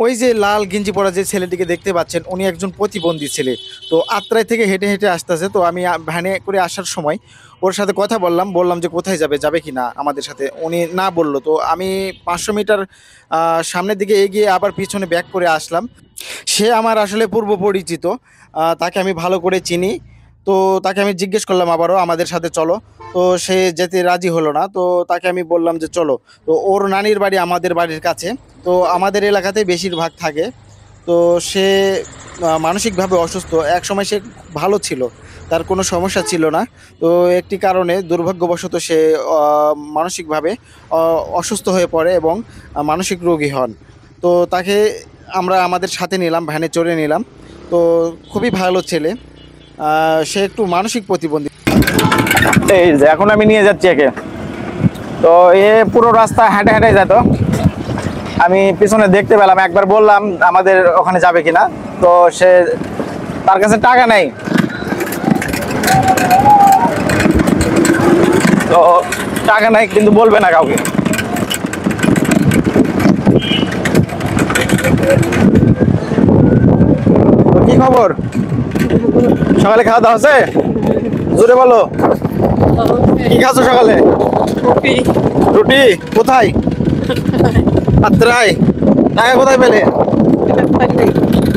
ওই যে লাল গেঞ্জি পরা যে ছেলেটিকে দেখতে পাচ্ছেন, উনি একজন প্রতিবন্ধী ছেলে। তো আত্রাই থেকে হেঁটে হেঁটে আসতেছে। তো আমি ভ্যানে করে আসার সময় ওর সাথে কথা বললাম যে কোথায় যাবে, যাবে কি না আমাদের সাথে। উনি না বললো। তো আমি 500 মিটার সামনের দিকে এগিয়ে আবার পিছনে ব্যাক করে আসলাম। সে আমার আসলে পূর্ব পরিচিত। তাকে আমি ভালো করে চিনি। তো তাকে আমি জিজ্ঞেস করলাম আবারও আমাদের সাথে চলো। তো সে যেতে রাজি হলো না। তো তাকে আমি বললাম যে চলো। তো ওর নানির বাড়ি আমাদের বাড়ির কাছে। তো আমাদের এলাকাতেই বেশিরভাগ থাকে। তো সে মানসিকভাবে অসুস্থ। একসময় সে ভালো ছিল, তার কোনো সমস্যা ছিল না। তো একটি কারণে দুর্ভাগ্যবশত সে মানসিকভাবে অসুস্থ হয়ে পড়ে এবং মানসিক রোগী হন। তো তাকে আমরা আমাদের সাথে নিলাম, ভ্যানে চড়ে নিলাম। তো খুবই ভালো ছেলে। সে একটু মানসিক প্রতিবন্ধী। এই যে এখন আমি নিয়ে যাচ্ছি একে। তো এ পুরো রাস্তা হেঁটে হেঁটে যেত। আমি পিছনে দেখতে পেলাম, একবার বললাম আমাদের ওখানে যাবে কিনা। তো সে, তার কাছে টাকা নেই। তো টাকা নাই কিন্তু বলবে না কাউকে। তো কি খবর? সকালে খাওয়া দাওয়া হচ্ছে? জোরে বলো, কি খাচ্ছ সকালে? রুটি। কোথায়? আত্রাই। টাকা কোথায় পেলে?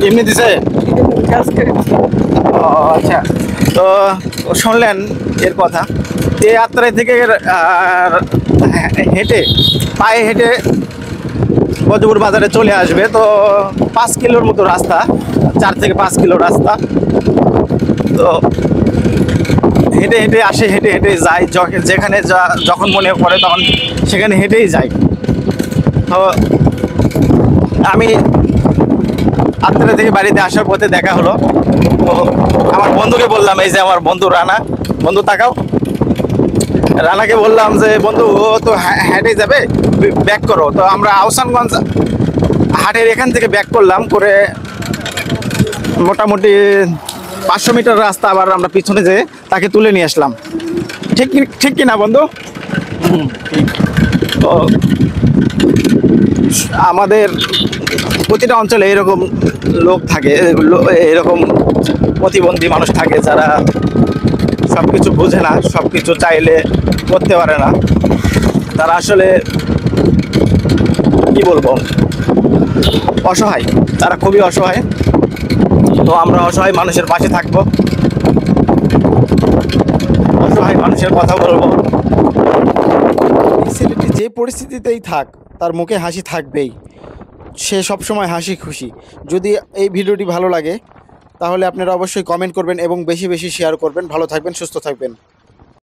এমনি দিছে? ও আচ্ছা। তো শুনলেন এর কথা। এই আত্রাই থেকে হেঁটে, পায়ে হেঁটে গজপুর বাজারে চলে আসবে। তো 5 কিলোর মতো রাস্তা, 4 থেকে 5 কিলো রাস্তা। তো হেঁটে হেঁটে আসে, হেঁটে হেঁটে যায়, যেখানে যখন মনে পড়ে তখন সেখানে হেঁটেই যায়। তো আমি আত্রা থেকে বাড়িতে আসার পথে দেখা হলো। তো আমার বন্ধুকে বললাম, এই যে আমার বন্ধু রানা, বন্ধু তাকাও। রানাকে বললাম যে বন্ধু, ও তো হেঁটে যাবে, ব্যাক করো। তো আমরা আহসানগঞ্জ হাটের এখান থেকে ব্যাক করলাম, করে মোটামুটি 500 মিটার রাস্তা আবার আমরা পিছনে যেয়ে তাকে তুলে নিয়ে আসলাম। ঠিক ঠিক কিনা বন্ধু? তো আমাদের প্রতিটা অঞ্চলে এরকম লোক থাকে, এরকম প্রতিবন্ধী মানুষ থাকে, যারা সবকিছু বোঝে না, সবকিছু চাইলে করতে পারে না। তারা আসলে কি বলবো, অসহায়। তারা খুবই অসহায়। তো আমরা অসহায় মানুষের পাশে থাকবো, অসহায় মানুষের কথা বলবো। এই ছেলেটি যে পরিস্থিতিতেই থাক, তার মুখে হাসি থাকবেই। সে সবসময় হাসি খুশি। যদি এই ভিডিওটি ভালো লাগে তাহলে আপনারা অবশ্যই কমেন্ট করবেন এবং বেশি বেশি শেয়ার করবেন। ভালো থাকবেন, সুস্থ থাকবেন।